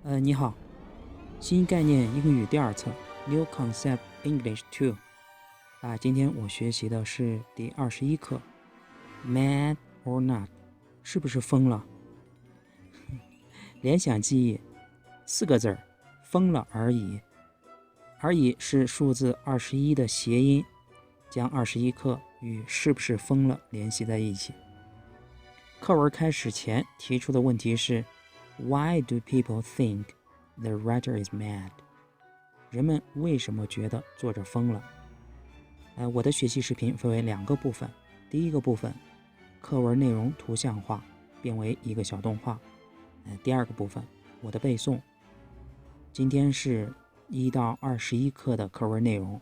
你好，新概念英语第二册 New Concept English 2今天我学习的是第21课 Mad or Not 是不是疯了？联想记忆4个字儿，疯了而已。而已是数字21的谐音，将21课与是不是疯了联系在一起。课文开始前提出的问题是 Why do people think the writer is mad? 人们为什么觉得作者疯了？我的学习视频分为2个部分，第一个部分课文内容图像化，变为一个小动画。第二个部分我的背诵。今天是1到21课的课文内容，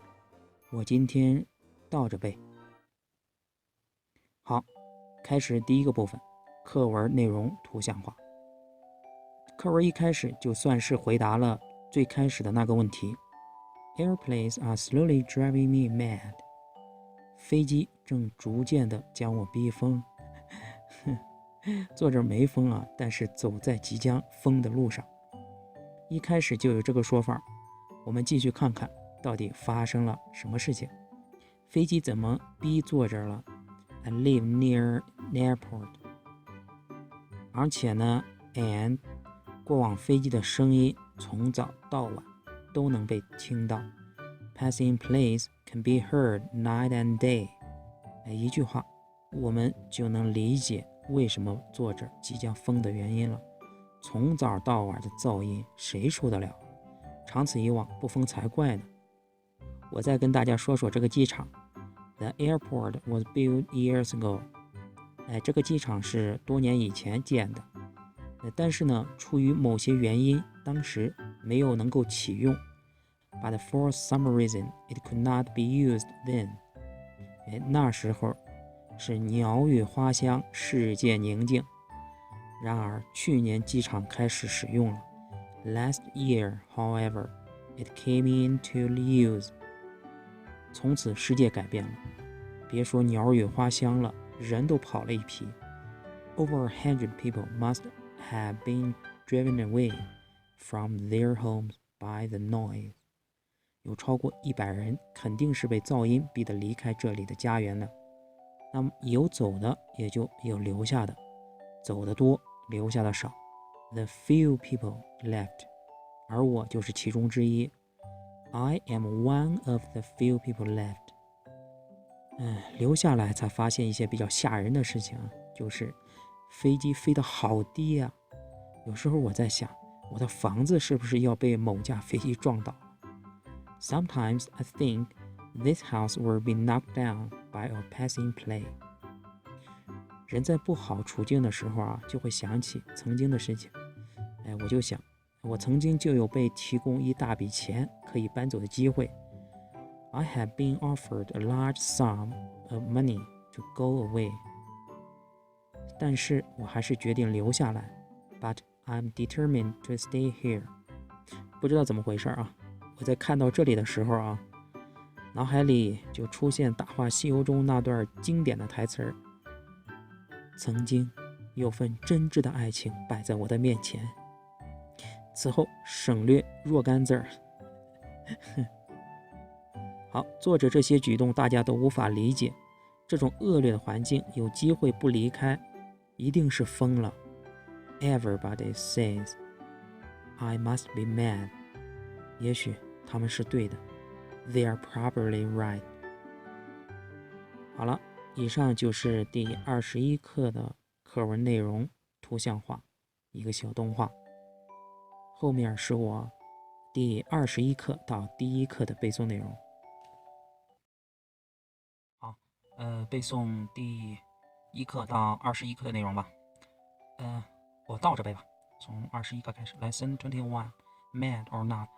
我今天倒着背。好，开始第一个部分，课文内容图像化。课文一开始就算是回答了最开始的那个问题 Airplanes are slowly driving me mad. 飞机正逐渐地将我逼疯。作者没疯啊，但是走在即将疯的路上。一开始就有这个说法，我们继续看看到底发生了什么事情。飞机怎么逼作者了 I live near an airport. 而且呢 and 过往飞机的声音从早到晚都能被听到。Passing planes can be heard night and day. 一句话我们就能理解为什么作者即将疯的原因了。从早到晚的噪音谁受得了？长此以往不疯才怪呢。我再跟大家说说这个机场。The airport was built years ago. 这个机场是多年以前建的。但是呢，出于某些原因，当时没有能够启用。But for some reason, it could not be used then. 那时候是鸟语花香，世界宁静。然而，去年机场开始使用了。Last year, however, it came into use. 从此世界改变了，别说鸟语花香了，人都跑了一批。Over 100 people must have been driven away from their homes by the noise. 有超过100人肯定是被噪音逼得离开这里的家园的。那么有走的，也就有留下的，走的多，留下的少。The few people left. 而我就是其中之一。I am one of the few people left. 留下来才发现一些比较吓人的事情，就是飞机飞得好低啊。有时候我在想，我的房子是不是要被某架飞机撞倒？ Sometimes I think this house will be knocked down by a passing plane. 人在不好处境的时候就会想起曾经的事情。我就想，我曾经就有被提供一大笔钱可以搬走的机会。I have been offered a large sum of money to go away. 但是我还是决定留下来。But I'm determined to stay here. 不知道怎么回事我在看到这里的时候脑海里就出现《大话西游》中那段经典的台词曾经有份真挚的爱情摆在我的面前，此后省略若干字儿。好，作者这些举动大家都无法理解，这种恶劣的环境有机会不离开，一定是疯了。Everybody says I must be mad. 也许他们是对的。They are probably right. 好了，以上就是第21课的课文内容图像化，一个小动画。后面是我第21课到第1课的背诵内容。好，背诵第1课到21课的内容吧。我倒着背吧，从21课开始。Lesson 21 Mad or Not.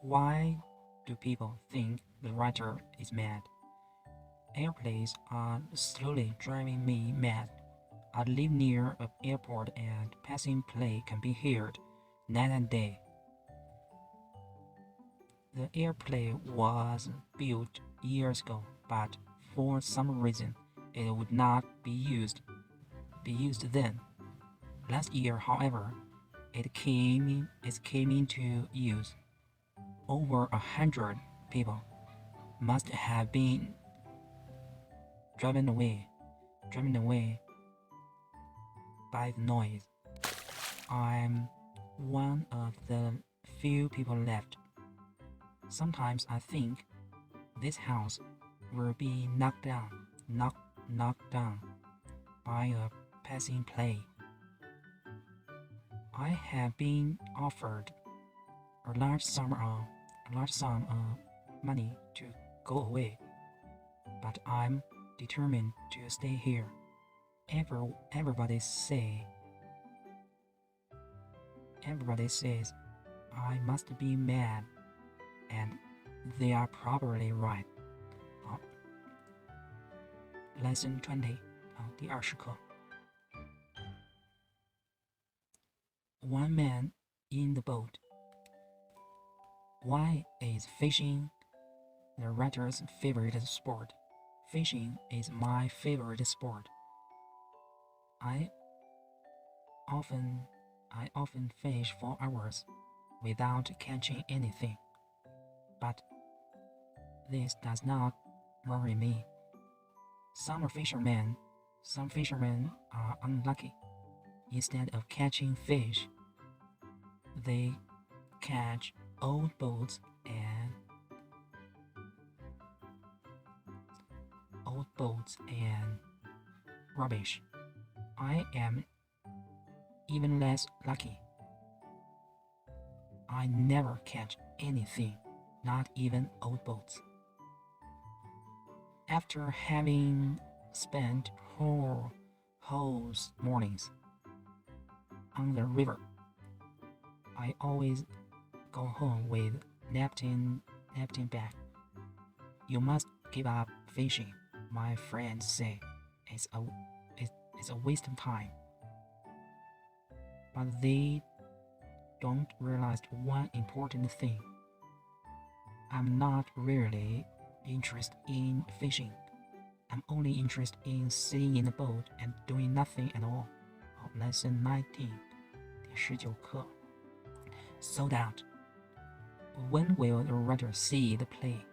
Why do people think the writer is mad? Airplanes are slowly driving me mad. I live near an airport and passing plane can be heard night and day. The airplane was built years ago, but for some reason it would not be used then. Last year, however, it came into use. Over 100 people must have been driven away by the noise. I'm one of the few people left. Sometimes I think this house will be knocked down by a passing plane. I have been offered a large sum of money to go away, but I'm determined to stay here. Everybody says I must be mad, and they are probably right. 好 Lesson 20 第20课 One man in the boat. Why is fishing the writer's favorite sport? Fishing is my favorite sport. I often fish for hours without catching anything. But this does not worry me. Some fishermen are unlucky. Instead of catching fish, they catch old boats and rubbish. I am even less lucky. I never catch anything, not even old boats. After having spent whole mornings on the river, I always go home with napkin bag. You must give up fishing, my friends say. It's a waste of time. But they don't realize one important thing. I'm not really interested in fishing. I'm only interested in sitting in a boat and doing nothing at all. Lesson 19 第19课 Sold out. When will the writer see the play?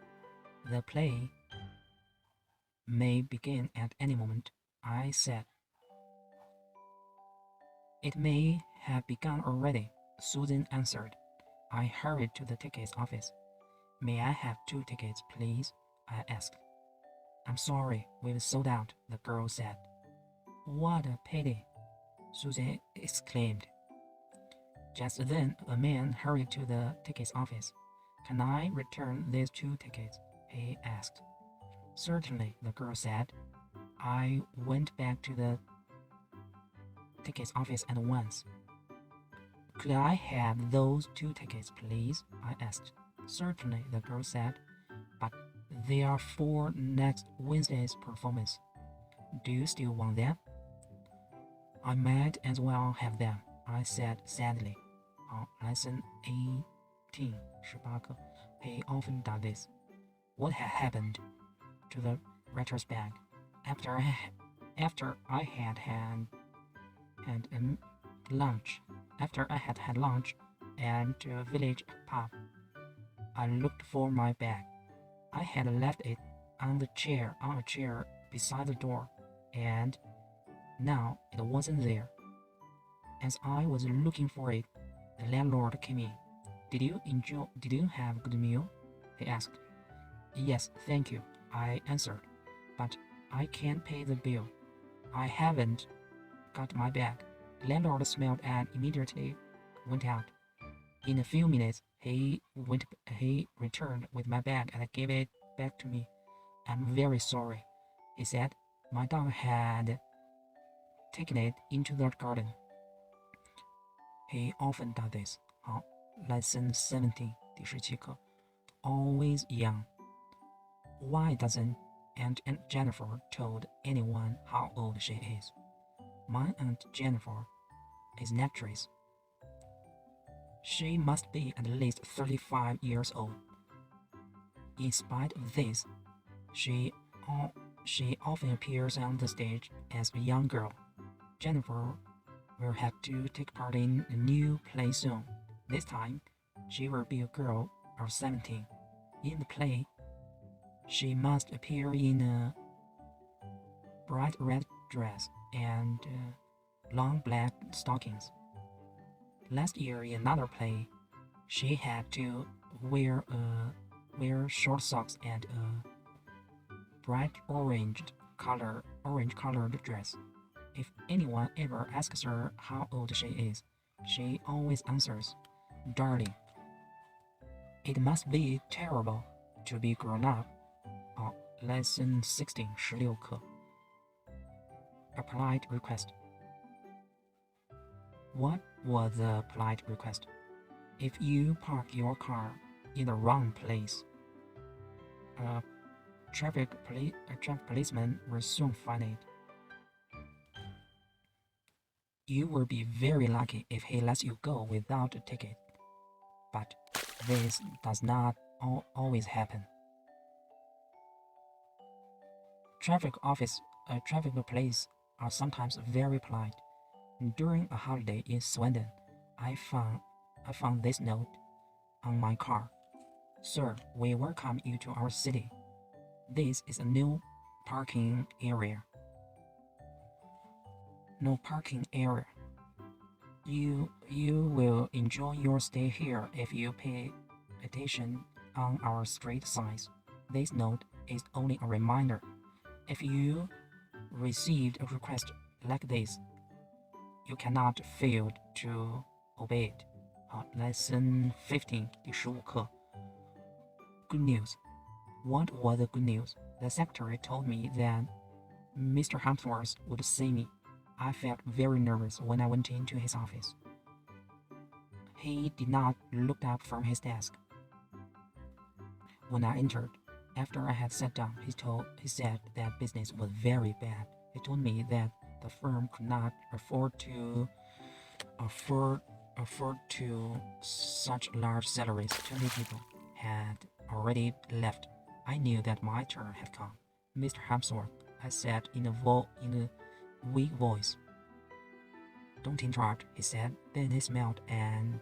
The play may begin at any moment, I said. It may have begun already, Susan answered. I hurried to the tickets office. May I have 2 tickets, please? I asked. I'm sorry, we've sold out, the girl said. What a pity, Susan exclaimed. Just then, a man hurried to the tickets office. Can I return these 2 tickets? He asked. Certainly, the girl said. I went back to the tickets office at once. Could I have those 2 tickets, please? I asked. Certainly, the girl said. But they are for next Wednesday's performance. Do you still want them? I might as well have them, I said sadly. Lesson 18 18课 He often does this. What had happened to the writer's bag? After I had lunch at a village pub, I looked for my bag. I had left it on a chair beside the door, and now it wasn't there. As I was looking for it, the landlord came in. Did you have a good meal? He asked. Yes, thank you, I answered. But I can't pay the bill. I haven't got my bag. The landlord smelled and immediately went out. In a few minutes, he returned with my bag and gave it back to me. I'm very sorry, he said. My dog had taken it into the garden. He often does this. Lesson 17 第17课 Always young. Why doesn't Aunt Jennifer told anyone how old she is? My Aunt Jennifer is an actress. She must be at least 35 years old. In spite of this, she often appears on the stage as a young girl. Jennifer will have to take part in a new play soon. This time, she will be a girl of 17. In the play, she must appear in a bright red dress and long black stockings. Last year, in another play, she had to wear short socks and a bright orange-colored dress. If anyone ever asks her how old she is, she always answers, "Darling." It must be terrible to be grown up. Lesson 16 16课 A polite request. What was the polite request? If you park your car in the wrong place, a traffic policeman will soon find it. You will be very lucky if he lets you go without a ticket. But this does not always happen. Traffic police are sometimes very polite. During a holiday in Sweden, I found this note on my car. "Sir, we welcome you to our city. This is a no parking area. No parking area. You will enjoy your stay here if you pay attention on our street signs. This note is only a reminder. If you received a request like this, you cannot fail to obey it." Lesson 15 第15课 Good news. What was the good news? The secretary told me that Mr. Hemsworth would see me. I felt very nervous when I went into his office. He did not look up from his desk. When I entered, after I had sat down, he said that business was very bad. He told me that the firm could not afford such large salaries. 20 people had already left. I knew that my turn had come. "Mr. Hemsworth," I said in a weak voice. "Don't interrupt," he said. Then he smiled and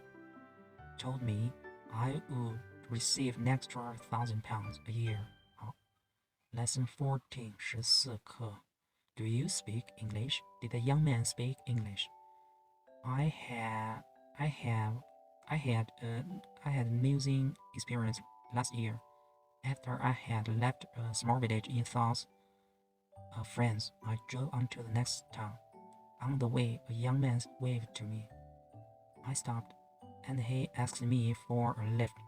told me I would receive an extra £1,000 a year. Lesson 14 14课 Do you speak English? Did the young man speak English? I had an amusing experience last year. After I had left a small village in thoughts of friends, I drove on to the next town. On the way, a young man waved to me. I stopped, and he asked me for a lift.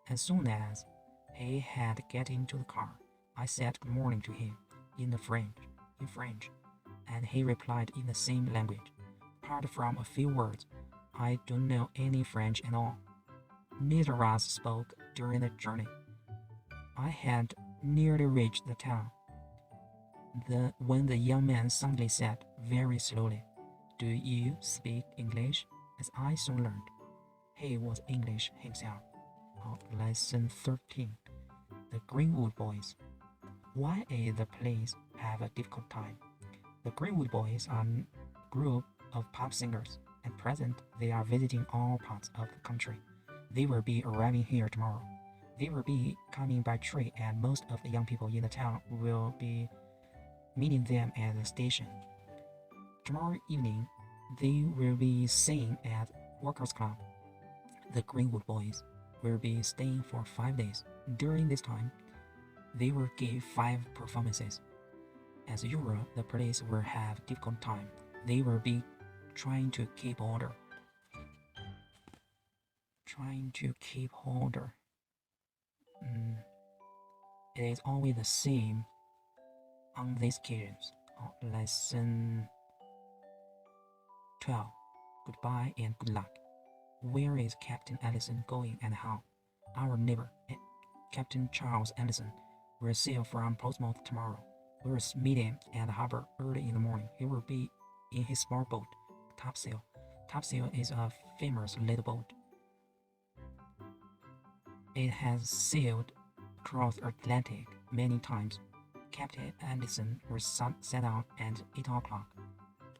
As soon as he had get into the car, I said good morning to him in French, and he replied in the same language. Apart from a few words, I don't know any French at all. Neither of us spoke during the journey. I had nearly reached the town when the young man suddenly said, very slowly, "Do you speak English?" As I soon learned, he was English himself. Lesson 13 The Greenwood Boys. Why is the police have a difficult time? The Greenwood Boys are a group of pop singers. At present, they are visiting all parts of the country. They will be arriving here tomorrow. They will be coming by train, and most of the young people in the town will be meeting them at the station. Tomorrow evening, they will be singing at Workers' Club. The Greenwood Boys will be staying for 5 days. During this time, they will give 5 performances. As usual, the police will have a difficult time. They will be trying to keep order. It is always the same on these occasions. Lesson 12 Goodbye and good luck. Where is Captain Allison going and how? Our neighbor, Captain Charles Allison, will sail from Portsmouth tomorrow. We will meet him at the harbor early in the morning. He will be in his small boat, Topsail. Topsail is a famous little boat. It has sailed across the Atlantic many times. Captain Allison will set out at 8 o'clock.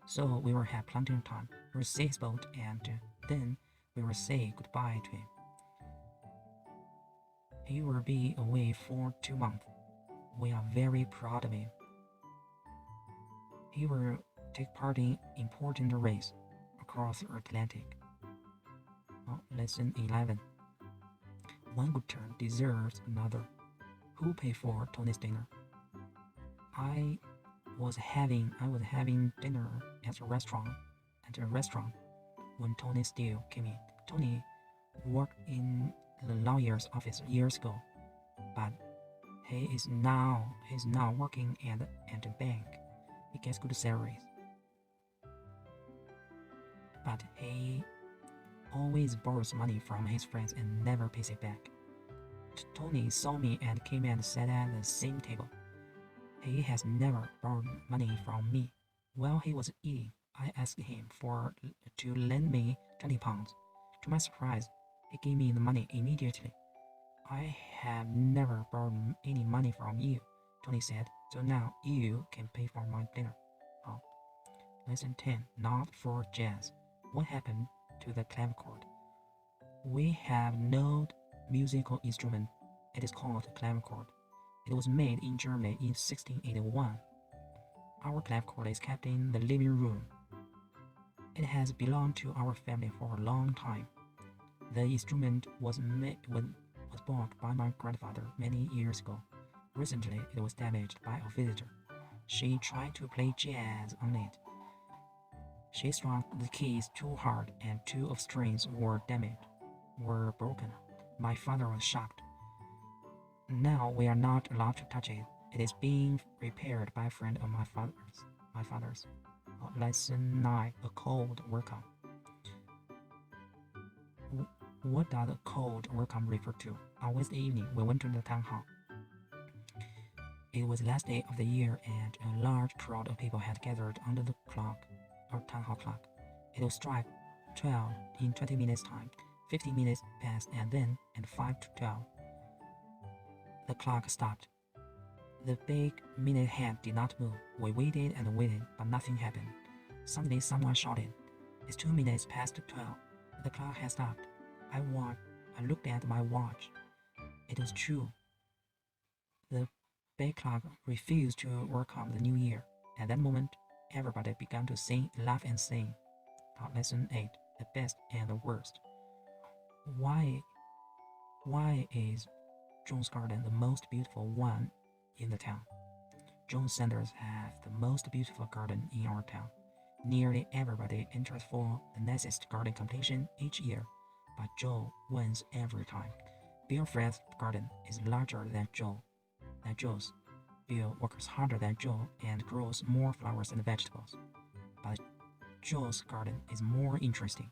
So we will have plenty of time. We'll see his boat and then we will say goodbye to him. He will be away for 2 months. We are very proud of him. He will take part in important race across the Atlantic. Lesson 11. One good turn deserves another. Who paid for Tony's dinner? I was having dinner at a restaurant when Tony Steele came in. Tony worked in the lawyer's office years ago, but he's now working at a bank. He gets good salaries, but he always borrows money from his friends and never pays it back. Tony saw me and came and sat at the same table. He has never borrowed money from me. While he was eating, I asked him to lend me 20 pounds. To my surprise, he gave me the money immediately. I have never borrowed any money from you, Tony said, so now you can pay for my dinner. Lesson 10. Not for jazz. What happened to the clavichord? We have no musical instrument. It is called clavichord. It was made in Germany in 1681. Our clavichord is kept in the living room. It has belonged to our family for a long time. The instrument was bought by my grandfather many years ago. Recently, it was damaged by a visitor. She tried to play jazz on it. She struck the keys too hard and 2 of strings were broken. My father was shocked. Now we are not allowed to touch it. It is being repaired by a friend of my father's. Lesson 9. A cold welcome. What does a cold welcome refer to? On Wednesday evening, we went to the town hall. It was the last day of the year and a large crowd of people had gathered under the town hall clock. It will strike 12 in 20 minutes time. 15 minutes passed and then at 5 to 12. The clock stopped. The big minute hand did not move. We waited and waited, but nothing happened. Suddenly someone shouted, "It's 2 minutes past 12. The clock has stopped." I looked at my watch. It was true. The big clock refused to welcome the new year. At that moment, everybody began to laugh and sing. Lesson 8. The best and the worst. Why is John's garden the most beautiful one in the town? John Sanders has the most beautiful garden in our town. Nearly everybody enters for the nicest garden competition each year, but Joe wins every time. Bill Fred's garden is larger than Joe's. Bill works harder than Joe and grows more flowers and vegetables. But Joe's garden is more interesting.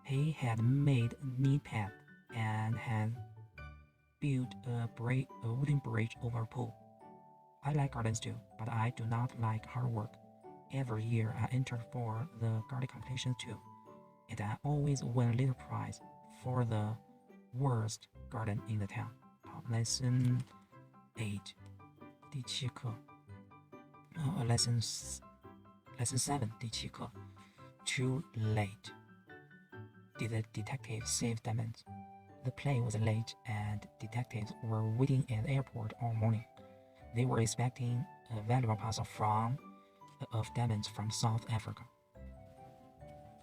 He had made a neat path and had built a wooden bridge over a pool. I like gardens too, but I do not like hard work. Every year I enter for the garden competition too, and I always win a little prize for the worst garden in the town. Lesson 8. 第7课 Lesson 7. 第7课 Too late. Did the detective save diamonds? The plane was late and detectives were waiting at the airport all morning. They were expecting a valuable parcel of diamonds from South Africa.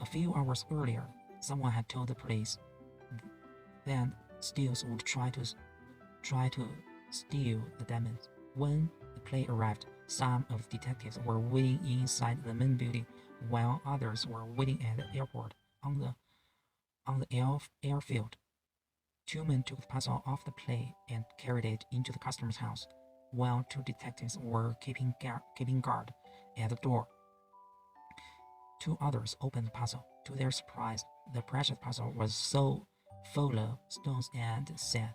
A few hours earlier, someone had told the police that stealers would try to steal the diamonds. When the plane arrived, some of the detectives were waiting inside the main building, while others were waiting at the airport on the airfield. 2 men took the parcel off the plane and carried it into the customer's house, while 2 detectives were keeping guard at the door. 2 others opened the parcel. To their surprise, the precious parcel was so full of stones and sand.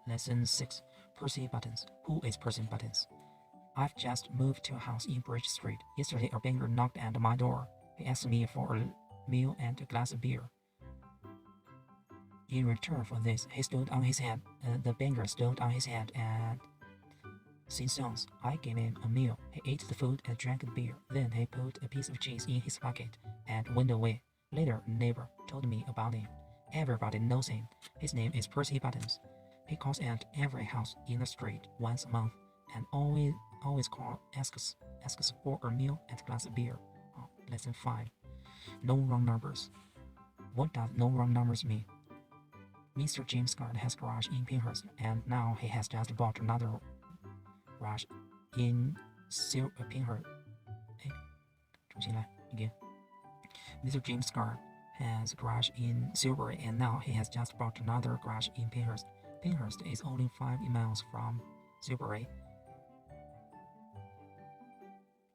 Lesson 6. Percy Buttons. Who is Percy Buttons? I've just moved to a house in Bridge Street. Yesterday, a banker knocked at my door. He asked me for a meal and a glass of beer. In return for this, he stood on his head. The banker stood on his head and songs. I gave him a meal. He ate the food and drank the beer. Then he put a piece of cheese in his pocket and went away. Later, a neighbor told me about him. Everybody knows him. His name is Percy Buttons. He calls at every house in the street once a month and always asks for a meal and a glass of beer. Lesson 5. No wrong numbers. What does no wrong numbers mean? Mr. James Scott has a garage in Pinehurst, and now he has just bought another garage in Pinehurst. Again. Mr. James Scott has a garage in Silbury, and now he has just bought another garage in Pinehurst. Pinehurst is only 5 miles from Silbury.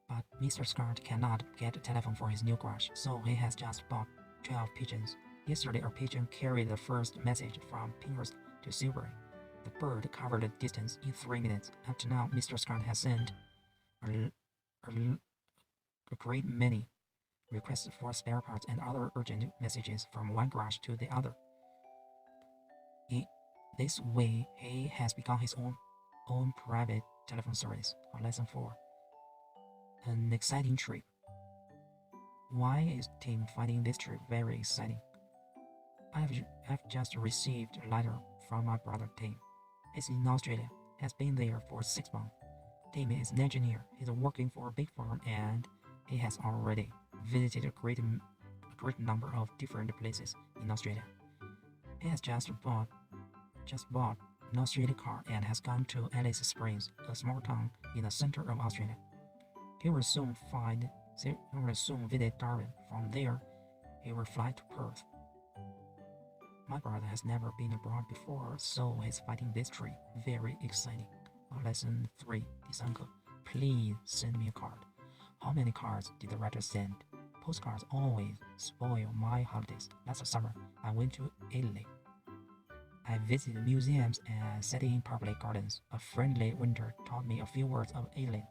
But Mr. Scott cannot get a telephone for his new garage, so he has just bought 12 pigeons. Yesterday, a pigeon carried the first message from Pinehurst to Silbury. The bird covered the distance in 3 minutes. Up to now, Mr. Scott has sent a great many requests for spare parts and other urgent messages from one garage to the other. In this way, he has begun his own private telephone service. Lesson 4. An exciting trip. Why is Tim finding this trip very exciting? I've just received a letter from my brother Tim. He's in Australia, has been there for 6 months. Tim is an engineer. He's working for a big firm, and he has already visited a great number of different places in Australia. He has just bought an Australian car and has gone to Alice Springs, a small town in the center of Australia. He will soon visit Darwin. From there, he will fly to Perth. My brother has never been abroad before, so he's finding this trip very exciting. Lesson 3, 第3课. Please send me a card. How many cards did the writer send? Postcards always spoil my holidays. Last summer, I went to Italy. I visited museums and sat in public gardens. A friendly winter taught me a few words of Italy.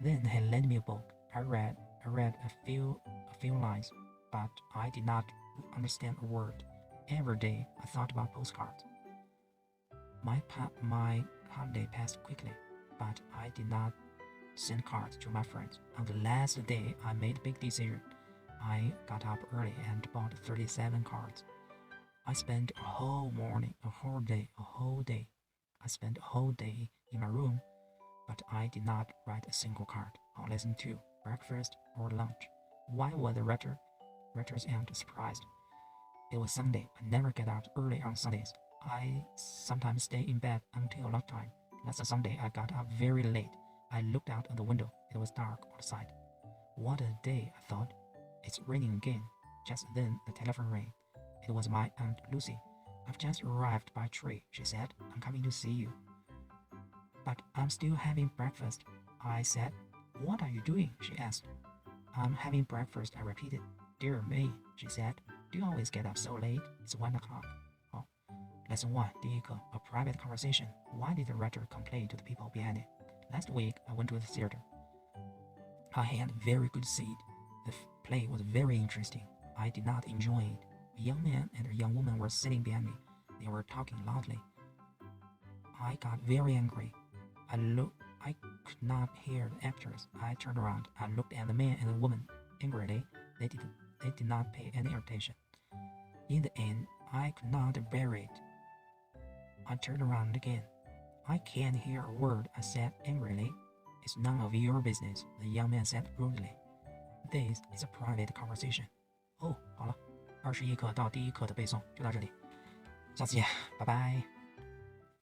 Then he lent me a book. I read a few lines, but I did not understand a word. Every day I thought about postcards. My holiday passed quickly, but I did not send cards to my friends. On the last day, I made a big decision. I got up early and bought 37 cards. I spent a whole morning, a whole day. I spent a whole day in my room, but I did not write a single card. Lesson 2, breakfast or lunch. Why was the writer's aunt surprised? It was Sunday. I never get out early on Sundays. I sometimes stay in bed until lunchtime. Last Sunday, I got up very late. I looked out of the window. It was dark outside. What a day, I thought. It's raining again. Just then, the telephone rang. It was my Aunt Lucy. I've just arrived by train, she said. I'm coming to see you. But I'm still having breakfast, I said. What are you doing? She asked. I'm having breakfast, I repeated. Dear me, she said. Do you always get up so late? It's 1 o'clock. Lesson 1, 第1课, a private conversation. Why did the writer complain to the people behind it? Last week, I went to the theater. I had a very good seat. The play was very interesting. I did not enjoy it. A young man and a young woman were sitting behind me. They were talking loudly. I got very angry. I could not hear the actors. I turned around. I looked at the man and the woman angrily. They did not pay any attention. In the end, I could not bear it. I turned around again. I can't hear a word, I said angrily. It's none of your business, the young man said rudely. This is a private conversation. 好了，21课到第1课的背诵就到这里，下次见，拜拜。